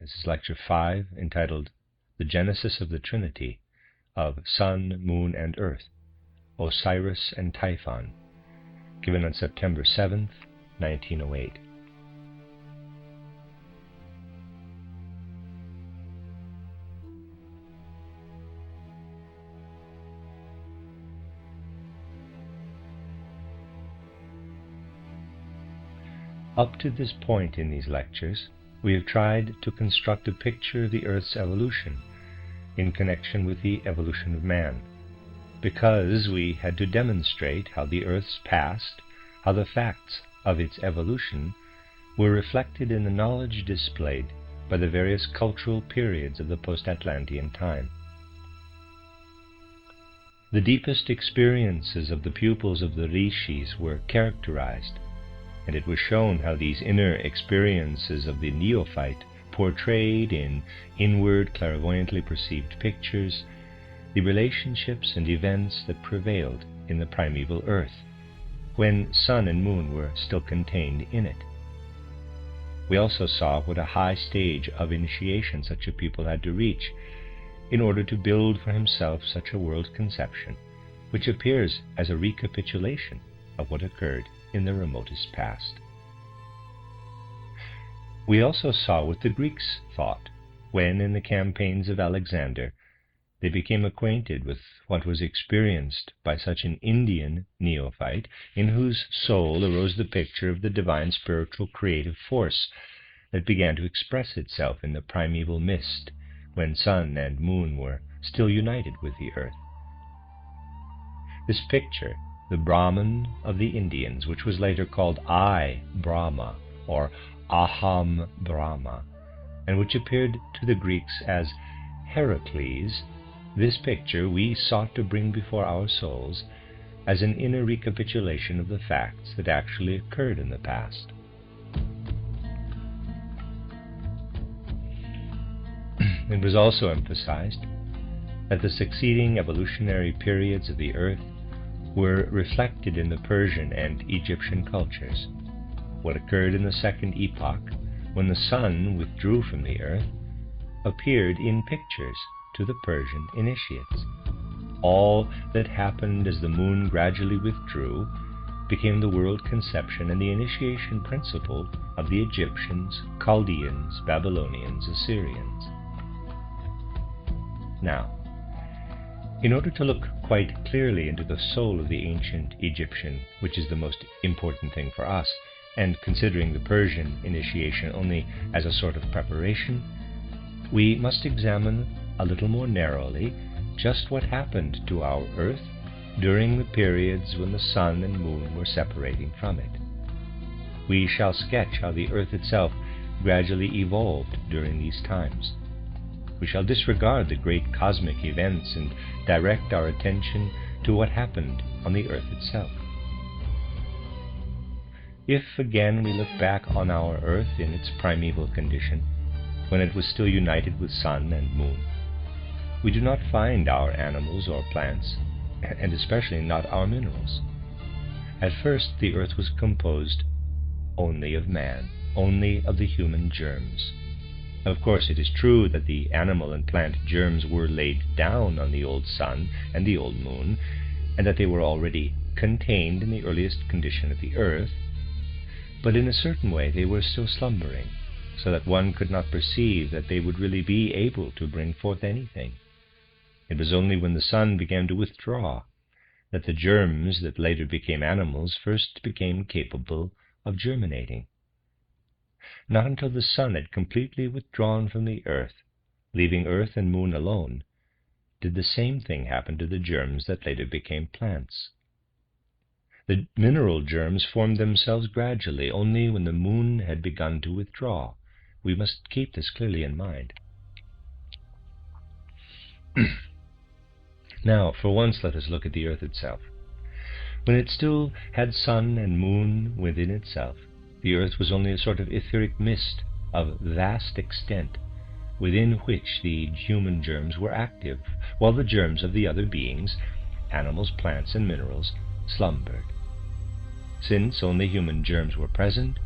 This is Lecture 5, entitled The Genesis of the Trinity of Sun, Moon, and Earth, Osiris and Typhon, given on September 7th, 1908. Up to this point in these lectures, we have tried to construct a picture of the Earth's evolution in connection with the evolution of man, because we had to demonstrate how the Earth's past, how the facts of its evolution were reflected in the knowledge displayed by the various cultural periods of the post-Atlantean time. The deepest experiences of the pupils of the rishis were characterized, and it was shown how these inner experiences of the neophyte portrayed in inward, clairvoyantly perceived pictures the relationships and events that prevailed in the primeval Earth, when sun and moon were still contained in it. We also saw what a high stage of initiation such a pupil had to reach in order to build for himself such a world conception, which appears as a recapitulation of what occurred in the remotest past. We also saw what the Greeks thought when, in the campaigns of Alexander, they became acquainted with what was experienced by such an Indian neophyte, in whose soul arose the picture of the divine spiritual creative force that began to express itself in the primeval mist, when sun and moon were still united with the earth. This picture, the Brahman of the Indians, which was later called I, Brahma, or Aham Brahma, and which appeared to the Greeks as Heracles, this picture we sought to bring before our souls as an inner recapitulation of the facts that actually occurred in the past. It was also emphasized that the succeeding evolutionary periods of the earth were reflected in the Persian and Egyptian cultures. What occurred in the second epoch, when the sun withdrew from the earth, appeared in pictures to the Persian initiates. All that happened as the moon gradually withdrew became the world conception and the initiation principle of the Egyptians, Chaldeans, Babylonians, Assyrians. Now, in order to look quite clearly into the soul of the ancient Egyptian, which is the most important thing for us, and considering the Persian initiation only as a sort of preparation, we must examine a little more narrowly just what happened to our Earth during the periods when the sun and moon were separating from it. We shall sketch how the Earth itself gradually evolved during these times. We shall disregard the great cosmic events and direct our attention to what happened on the Earth itself. If again we look back on our Earth in its primeval condition, when it was still united with sun and moon, we do not find our animals or plants, and especially not our minerals. At first the Earth was composed only of man, only of the human germs. Of course, it is true that the animal and plant germs were laid down on the old sun and the old moon, and that they were already contained in the earliest condition of the earth, but in a certain way they were still slumbering, so that one could not perceive that they would really be able to bring forth anything. It was only when the sun began to withdraw that the germs that later became animals first became capable of germinating. Not until the sun had completely withdrawn from the earth, leaving earth and moon alone, did the same thing happen to the germs that later became plants. The mineral germs formed themselves gradually, only when the moon had begun to withdraw. We must keep this clearly in mind. Now, for once, let us look at the earth itself. When it still had sun and moon within itself, the earth was only a sort of etheric mist of vast extent, within which the human germs were active, while the germs of the other beings, animals, plants, and minerals, slumbered. Since only human germs were present,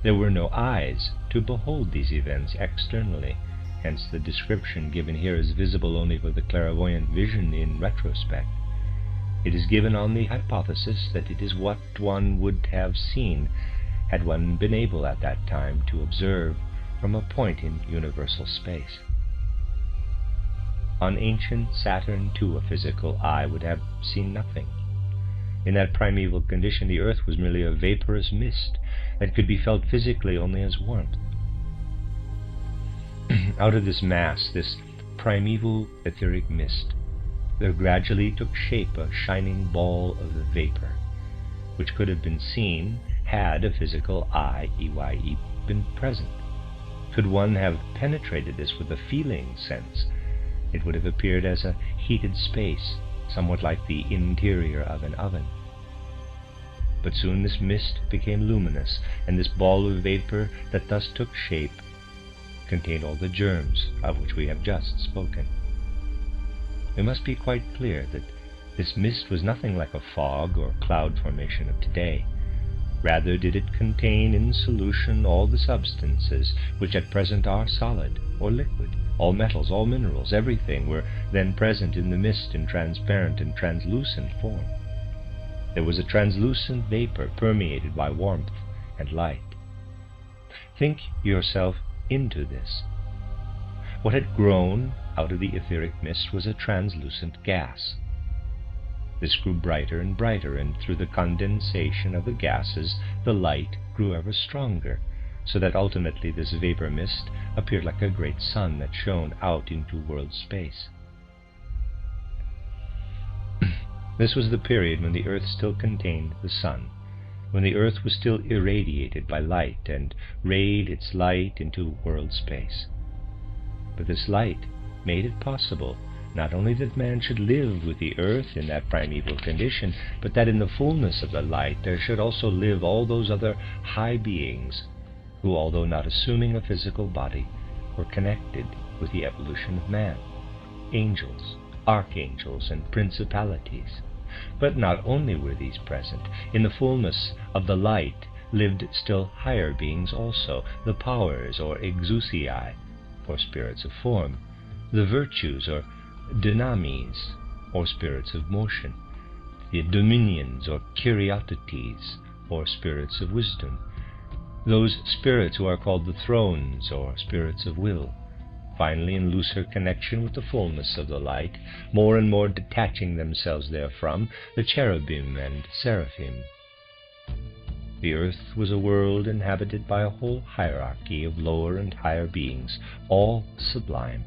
there were no eyes to behold these events externally, hence the description given here is visible only for the clairvoyant vision in retrospect. It is given on the hypothesis that it is what one would have seen had one been able at that time to observe from a point in universal space. On ancient Saturn, too, a physical eye would have seen nothing. In that primeval condition, the earth was merely a vaporous mist that could be felt physically only as warmth. Out of this mass, this primeval etheric mist, there gradually took shape a shining ball of vapor, which could have been seen had a physical eye, EYE, been present. Could one have penetrated this with a feeling sense, it would have appeared as a heated space, somewhat like the interior of an oven. But soon this mist became luminous, and this ball of vapor that thus took shape contained all the germs of which we have just spoken. It must be quite clear that this mist was nothing like a fog or cloud formation of today. Rather did it contain in solution all the substances which at present are solid or liquid. All metals, all minerals, everything were then present in the mist in transparent and translucent form. There was a translucent vapor permeated by warmth and light. Think yourself into this. What had grown out of the etheric mist was a translucent gas. This grew brighter and brighter, and through the condensation of the gases the light grew ever stronger, so that ultimately this vapor mist appeared like a great sun that shone out into world space. This was the period when the earth still contained the sun, when the earth was still irradiated by light and rayed its light into world space. But this light made it possible not only that man should live with the earth in that primeval condition, but that in the fullness of the light there should also live all those other high beings who, although not assuming a physical body, were connected with the evolution of man, angels, archangels, and principalities. But not only were these present, in the fullness of the light lived still higher beings also, the powers or exousiae, or spirits of form, the virtues or dynamis, or spirits of motion, the dominions or kuriotetes, or spirits of wisdom, those spirits who are called the thrones or spirits of will, finally in looser connection with the fullness of the light, more and more detaching themselves therefrom, the cherubim and seraphim. The earth was a world inhabited by a whole hierarchy of lower and higher beings, all sublime.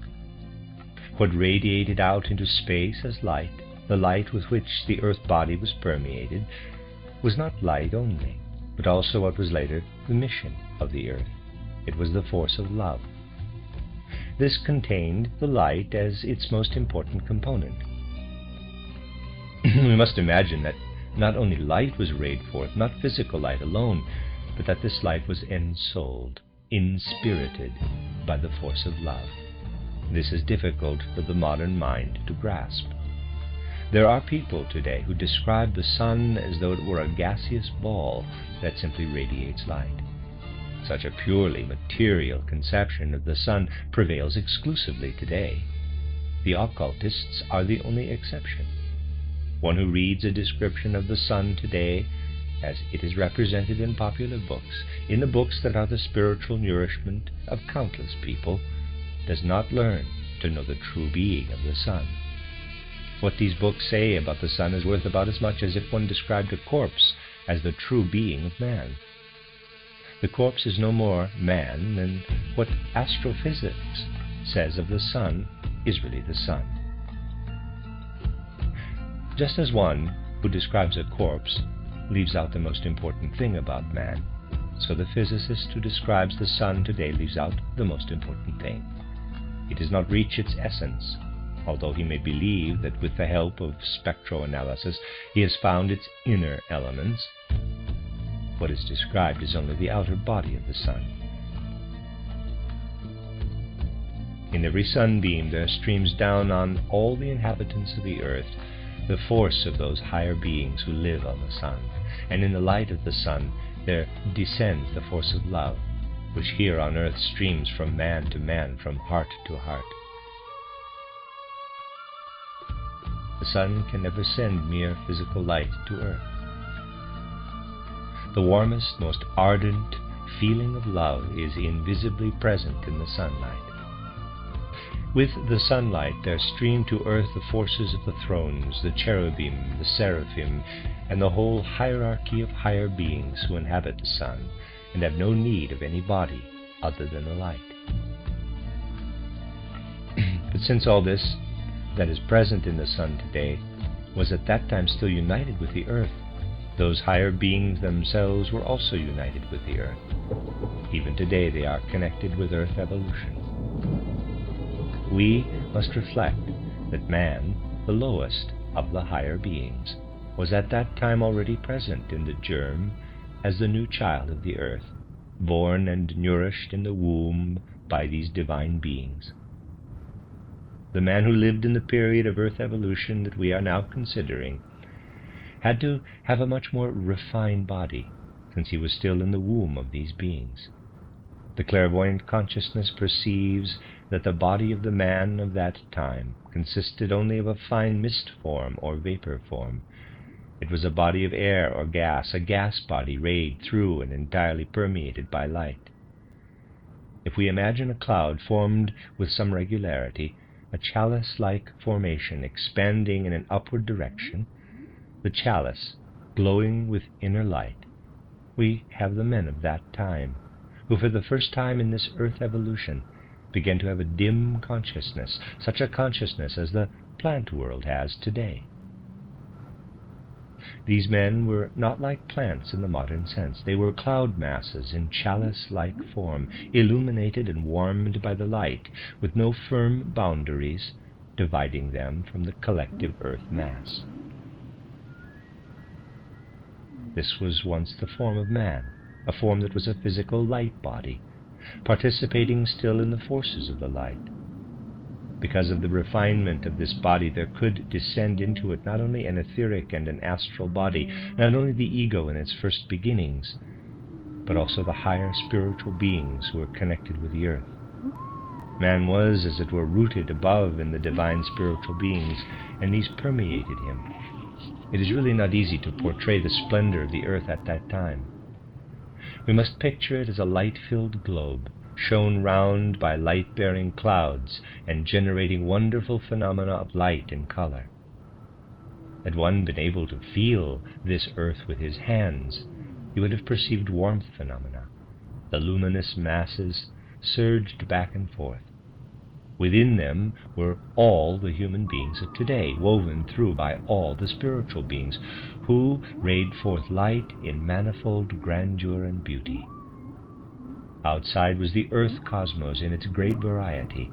What radiated out into space as light, the light with which the earth body was permeated, was not light only, but also what was later the mission of the earth. It was the force of love. This contained the light as its most important component. We must imagine that not only light was rayed forth, not physical light alone, but that this light was ensouled, inspirited by the force of love. This is difficult for the modern mind to grasp. There are people today who describe the sun as though it were a gaseous ball that simply radiates light. Such a purely material conception of the sun prevails exclusively today. The occultists are the only exception. One who reads a description of the sun today, as it is represented in popular books, in the books that are the spiritual nourishment of countless people, does not learn to know the true being of the sun. What these books say about the sun is worth about as much as if one described a corpse as the true being of man. The corpse is no more man than what astrophysics says of the sun is really the sun. Just as one who describes a corpse leaves out the most important thing about man, so the physicist who describes the sun today leaves out the most important thing. It does not reach its essence, although he may believe that with the help of spectroanalysis he has found its inner elements. What is described is only the outer body of the sun. In every sunbeam there streams down on all the inhabitants of the earth the force of those higher beings who live on the sun, and in the light of the sun there descends the force of love, which here on earth streams from man to man, from heart to heart. The sun can never send mere physical light to earth. The warmest, most ardent feeling of love is invisibly present in the sunlight. With the sunlight there stream to earth the forces of the thrones, the cherubim, the seraphim, and the whole hierarchy of higher beings who inhabit the sun and have no need of any body other than the light. But since all this that is present in the sun today was at that time still united with the earth, those higher beings themselves were also united with the earth. Even today they are connected with earth evolution. We must reflect that man, the lowest of the higher beings, was at that time already present in the germ as the new child of the earth, born and nourished in the womb by these divine beings. The man who lived in the period of earth evolution that we are now considering had to have a much more refined body, since he was still in the womb of these beings. The clairvoyant consciousness perceives that the body of the man of that time consisted only of a fine mist form or vapor form. It was a body of air or gas, a gas body rayed through and entirely permeated by light. If we imagine a cloud formed with some regularity, a chalice-like formation expanding in an upward direction, the chalice glowing with inner light, we have the men of that time, who for the first time in this earth evolution began to have a dim consciousness, such a consciousness as the plant world has today. These men were not like plants in the modern sense. They were cloud masses in chalice-like form, illuminated and warmed by the light, with no firm boundaries dividing them from the collective earth mass. This was once the form of man, a form that was a physical light body, participating still in the forces of the light. Because of the refinement of this body, there could descend into it not only an etheric and an astral body, not only the ego in its first beginnings, but also the higher spiritual beings who were connected with the earth. Man was, as it were, rooted above in the divine spiritual beings, and these permeated him. It is really not easy to portray the splendor of the earth at that time. We must picture it as a light-filled globe, shone round by light-bearing clouds and generating wonderful phenomena of light and color. Had one been able to feel this earth with his hands, he would have perceived warmth phenomena. The luminous masses surged back and forth. Within them were all the human beings of today, woven through by all the spiritual beings, who rayed forth light in manifold grandeur and beauty. Outside was the earth cosmos in its great variety.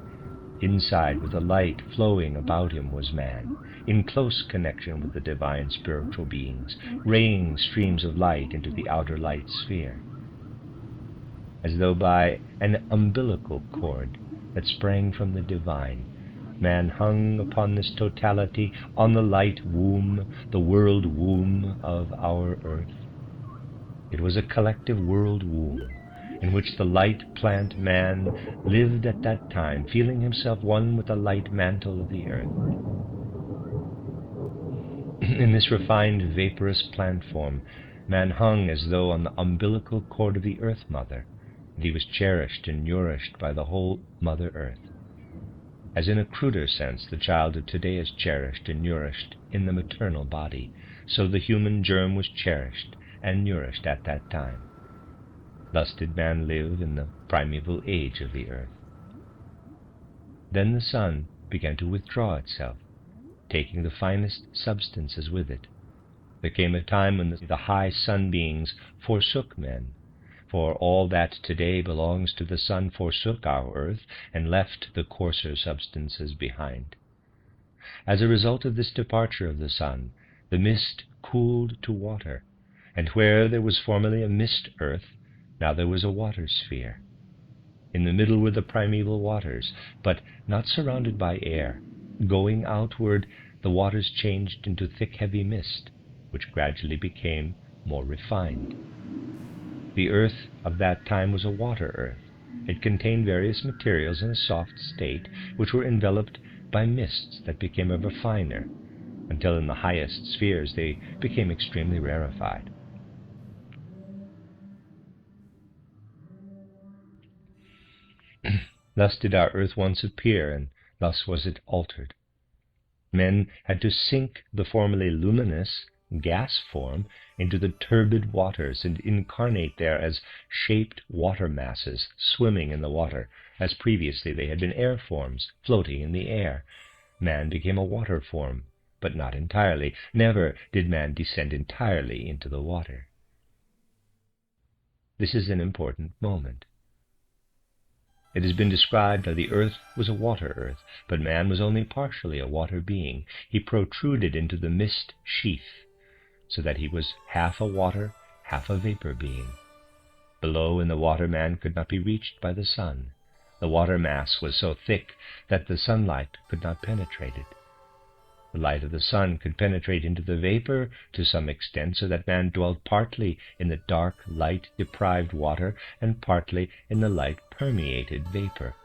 Inside, with the light flowing about him, was man, in close connection with the divine spiritual beings, raying streams of light into the outer light sphere. As though by an umbilical cord that sprang from the divine, man hung upon this totality, on the light womb, the world womb of our earth. It was a collective world womb, in which the light plant man lived at that time, feeling himself one with the light mantle of the earth. In this refined, vaporous plant form, man hung as though on the umbilical cord of the earth mother, and he was cherished and nourished by the whole Mother Earth. As in a cruder sense, the child of today is cherished and nourished in the maternal body, so the human germ was cherished and nourished at that time. Thus did man live in the primeval age of the earth. Then the sun began to withdraw itself, taking the finest substances with it. There came a time when the high sun beings forsook men, for all that today belongs to the sun forsook our earth and left the coarser substances behind. As a result of this departure of the sun, the mist cooled to water, and where there was formerly a mist earth, now there was a water sphere. In the middle were the primeval waters, but not surrounded by air. Going outward, the waters changed into thick, heavy mist, which gradually became more refined. The earth of that time was a water earth. It contained various materials in a soft state, which were enveloped by mists that became ever finer, until in the highest spheres they became extremely rarefied. Thus did our earth once appear, and thus was it altered. Men had to sink the formerly luminous gas form into the turbid waters and incarnate there as shaped water masses swimming in the water, as previously they had been air forms floating in the air. Man became a water form, but not entirely. Never did man descend entirely into the water. This is an important moment. It has been described that the earth was a water earth, but man was only partially a water being. He protruded into the mist sheath, so that he was half a water, half a vapor being. Below in the water man could not be reached by the sun. The water mass was so thick that the sunlight could not penetrate it. The light of the sun could penetrate into the vapor to some extent, so that man dwelt partly in the dark, light-deprived water and partly in the light-permeated vapor.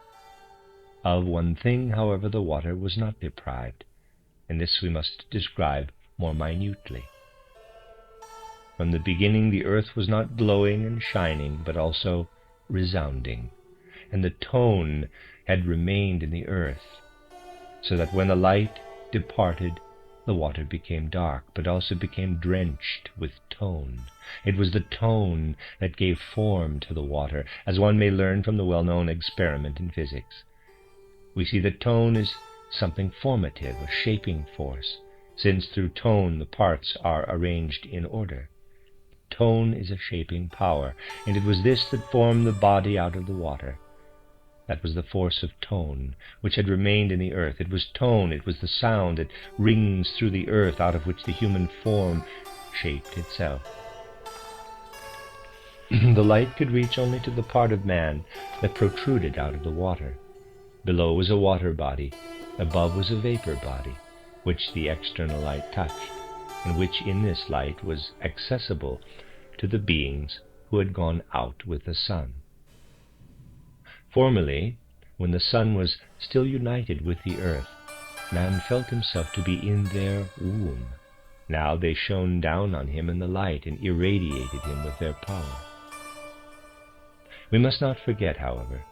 Of one thing, however, the water was not deprived, and this we must describe more minutely. From the beginning the earth was not glowing and shining, but also resounding, and the tone had remained in the earth, so that when the light departed, the water became dark, but also became drenched with tone. It was the tone that gave form to the water, as one may learn from the well-known experiment in physics. We see that tone is something formative, a shaping force, since through tone the parts are arranged in order. Tone is a shaping power, and it was this that formed the body out of the water. That was the force of tone, which had remained in the earth. It was tone, it was the sound that rings through the earth, out of which the human form shaped itself. The light could reach only to the part of man that protruded out of the water. Below was a water body, above was a vapor body, which the external light touched, and which in this light was accessible to the beings who had gone out with the sun. Formerly, when the sun was still united with the earth, man felt himself to be in their womb. Now they shone down on him in the light and irradiated him with their power. We must not forget, however,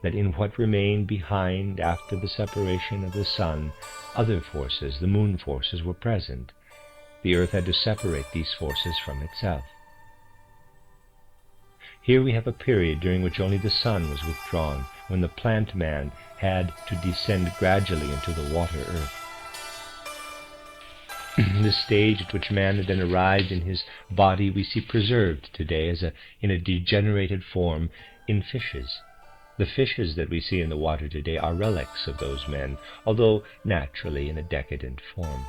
that in what remained behind after the separation of the sun, other forces, the moon forces, were present. The earth had to separate these forces from itself. Here we have a period during which only the sun was withdrawn, when the plant man had to descend gradually into the water earth. This stage at which man had then arrived in his body we see preserved today in a degenerated form in fishes. The fishes that we see in the water today are relics of those men, although naturally in a decadent form.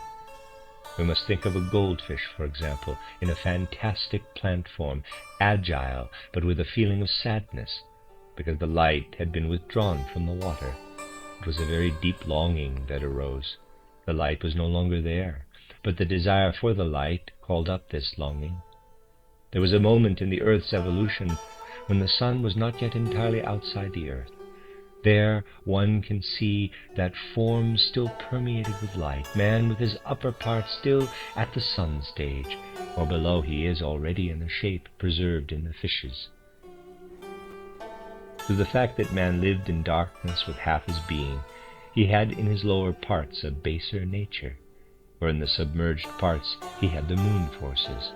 We must think of a goldfish, for example, in a fantastic plant form, agile, but with a feeling of sadness, because the light had been withdrawn from the water. It was a very deep longing that arose. The light was no longer there, but the desire for the light called up this longing. There was a moment in the earth's evolution when the sun was not yet entirely outside the earth. There one can see that form still permeated with light, man with his upper part still at the sun stage, or below he is already in the shape preserved in the fishes. Through the fact that man lived in darkness with half his being, he had in his lower parts a baser nature, where in the submerged parts he had the moon forces.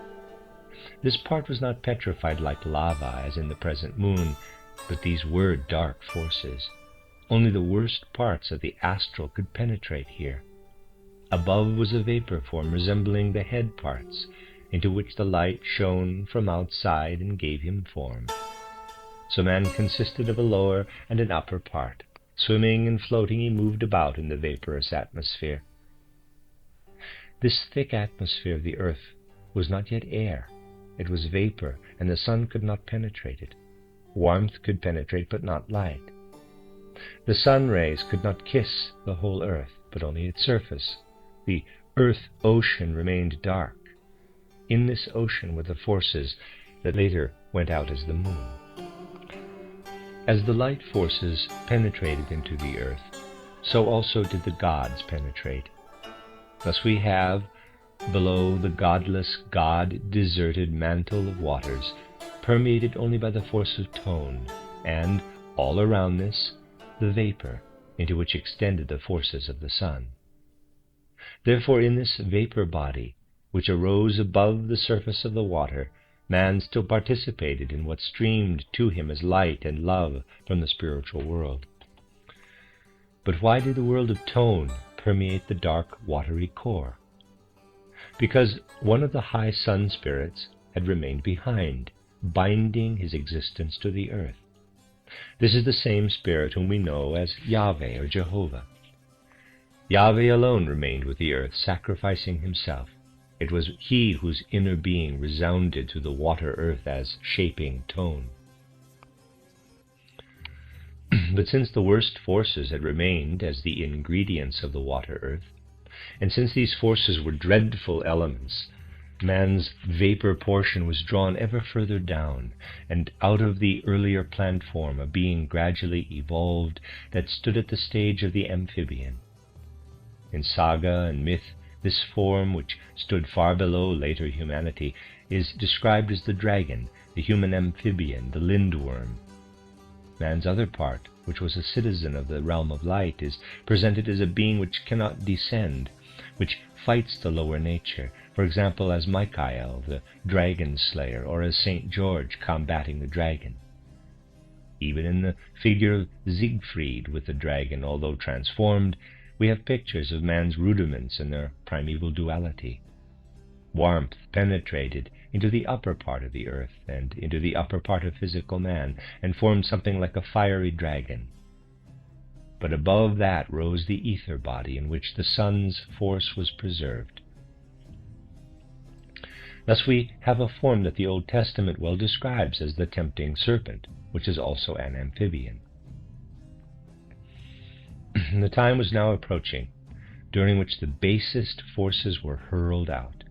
This part was not petrified like lava as in the present moon, but these were dark forces. Only the worst parts of the astral could penetrate here. Above was a vapor form resembling the head parts, into which the light shone from outside and gave him form. So man consisted of a lower and an upper part. Swimming and floating he moved about in the vaporous atmosphere. This thick atmosphere of the earth was not yet air. It was vapor, and the sun could not penetrate it. Warmth could penetrate, but not light. The sun rays could not kiss the whole earth, but only its surface. The earth ocean remained dark. In this ocean were the forces that later went out as the moon. As the light forces penetrated into the earth, so also did the gods penetrate. Thus we have, below the godless, God-deserted mantle of waters, permeated only by the force of tone, and, all around this, the vapor, into which extended the forces of the sun. Therefore in this vapor body, which arose above the surface of the water, man still participated in what streamed to him as light and love from the spiritual world. But why did the world of tone permeate the dark, watery core? Because one of the high sun spirits had remained behind, binding his existence to the earth. This is the same spirit whom we know as Yahweh or Jehovah. Yahweh alone remained with the earth, sacrificing himself. It was he whose inner being resounded through the water earth as shaping tone. But since the worst forces had remained as the ingredients of the water earth, and since these forces were dreadful elements, man's vapor portion was drawn ever further down, and out of the earlier plant form a being gradually evolved that stood at the stage of the amphibian. In saga and myth, this form, which stood far below later humanity, is described as the dragon, the human amphibian, the lindworm. Man's other part, which was a citizen of the realm of light, is presented as a being which cannot descend, which fights the lower nature, for example as Michael, the dragon slayer, or as St. George combating the dragon. Even in the figure of Siegfried with the dragon, although transformed, we have pictures of man's rudiments in their primeval duality. Warmth penetrated into the upper part of the earth and into the upper part of physical man, and formed something like a fiery dragon. But above that rose the ether body in which the sun's force was preserved. Thus we have a form that the Old Testament well describes as the tempting serpent, which is also an amphibian. The time was now approaching, during which the basest forces were hurled out.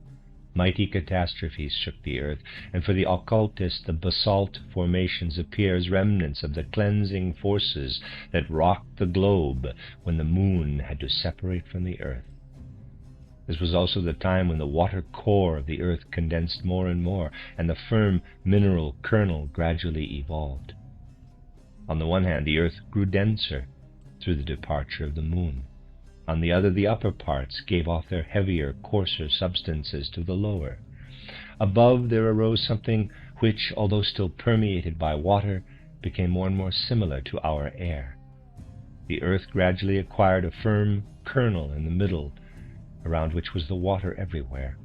Mighty catastrophes shook the earth, and for the occultist the basalt formations appear as remnants of the cleansing forces that rocked the globe when the moon had to separate from the earth. This was also the time when the water core of the earth condensed more and more, and the firm mineral kernel gradually evolved. On the one hand, the earth grew denser through the departure of the moon. On the other, the upper parts gave off their heavier, coarser substances to the lower. Above there arose something which, although still permeated by water, became more and more similar to our air. The earth gradually acquired a firm kernel in the middle, around which was the water everywhere.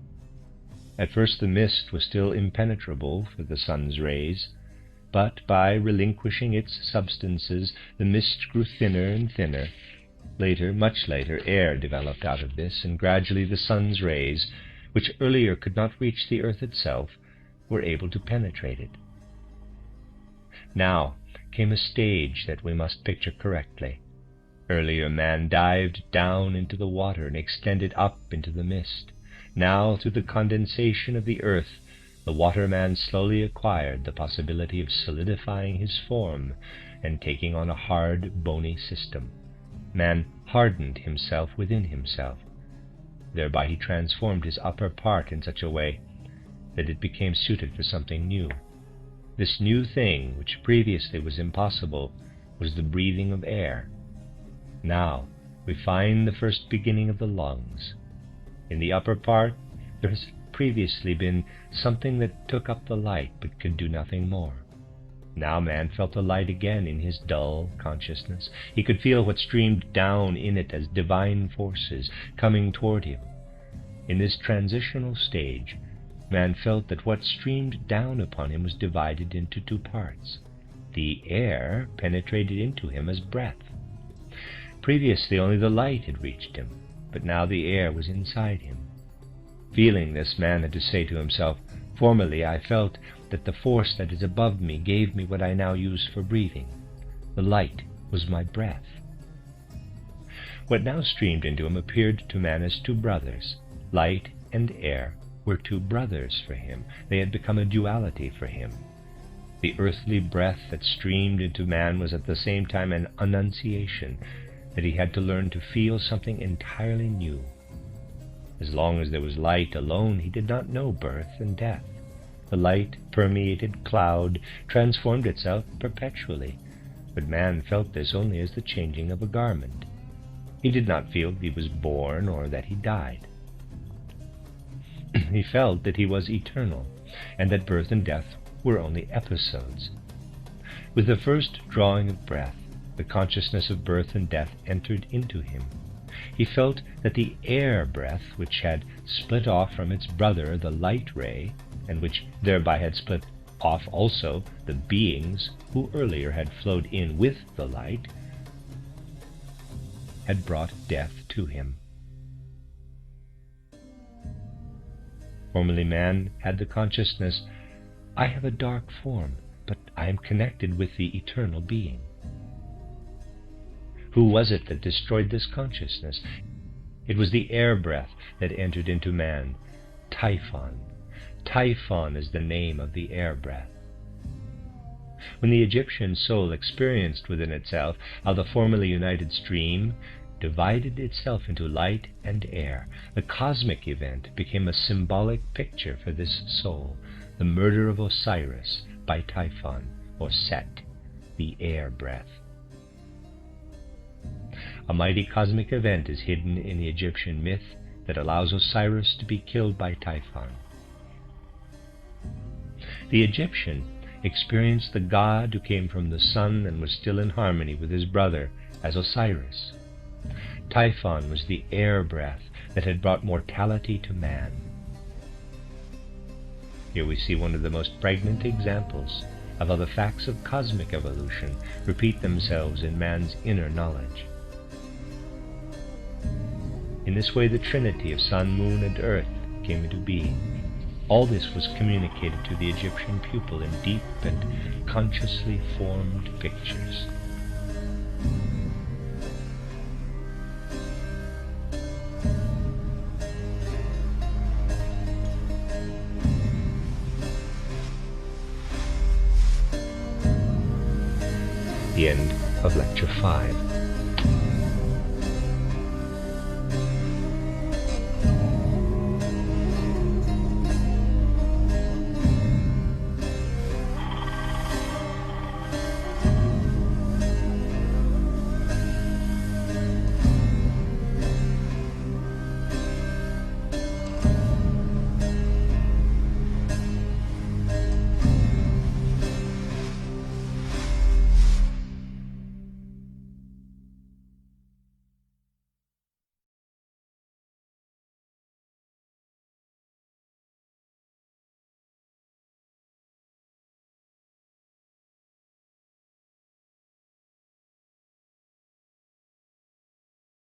At first the mist was still impenetrable for the sun's rays, but by relinquishing its substances, the mist grew thinner and thinner. Later, much later, air developed out of this, and gradually the sun's rays, which earlier could not reach the earth itself, were able to penetrate it. Now came a stage that we must picture correctly. Earlier man dived down into the water and extended up into the mist. Now, through the condensation of the earth, the water man slowly acquired the possibility of solidifying his form and taking on a hard, bony system. Man hardened himself within himself. Thereby he transformed his upper part in such a way that it became suited for something new. This new thing, which previously was impossible, was the breathing of air. Now we find the first beginning of the lungs. In the upper part there has previously been something that took up the light but could do nothing more. Now man felt the light again in his dull consciousness. He could feel what streamed down in it as divine forces coming toward him. In this transitional stage, man felt that what streamed down upon him was divided into two parts. The air penetrated into him as breath. Previously only the light had reached him, but now the air was inside him. Feeling this, man had to say to himself, "Formerly I felt that the force that is above me gave me what I now use for breathing. The light was my breath." What now streamed into him appeared to man as two brothers, light and air, were two brothers for him. They had become a duality for him. The earthly breath that streamed into man was at the same time an annunciation that he had to learn to feel something entirely new. As long as there was light alone, he did not know birth and death. The light permeated cloud, transformed itself perpetually, but man felt this only as the changing of a garment. He did not feel that he was born or that he died. He felt that he was eternal, and that birth and death were only episodes. With the first drawing of breath, the consciousness of birth and death entered into him. He felt that the air breath, which had split off from its brother, the light ray, and which thereby had split off also the beings who earlier had flowed in with the light, had brought death to him. Formerly man had the consciousness, I have a dark form, but I am connected with the eternal being. Who was it that destroyed this consciousness? It was the air breath that entered into man, Typhon. Typhon is the name of the air breath. When the Egyptian soul experienced within itself how the formerly united stream divided itself into light and air, the cosmic event became a symbolic picture for this soul, the murder of Osiris by Typhon, or Seth, the air breath. A mighty cosmic event is hidden in the Egyptian myth that allows Osiris to be killed by Typhon. The Egyptian experienced the god who came from the sun and was still in harmony with his brother as Osiris. Typhon was the air breath that had brought mortality to man. Here we see one of the most pregnant examples of how the facts of cosmic evolution repeat themselves in man's inner knowledge. In this way the trinity of sun, moon, and earth came into being. All this was communicated to the Egyptian pupil in deep and consciously formed pictures. The end of Lecture 5.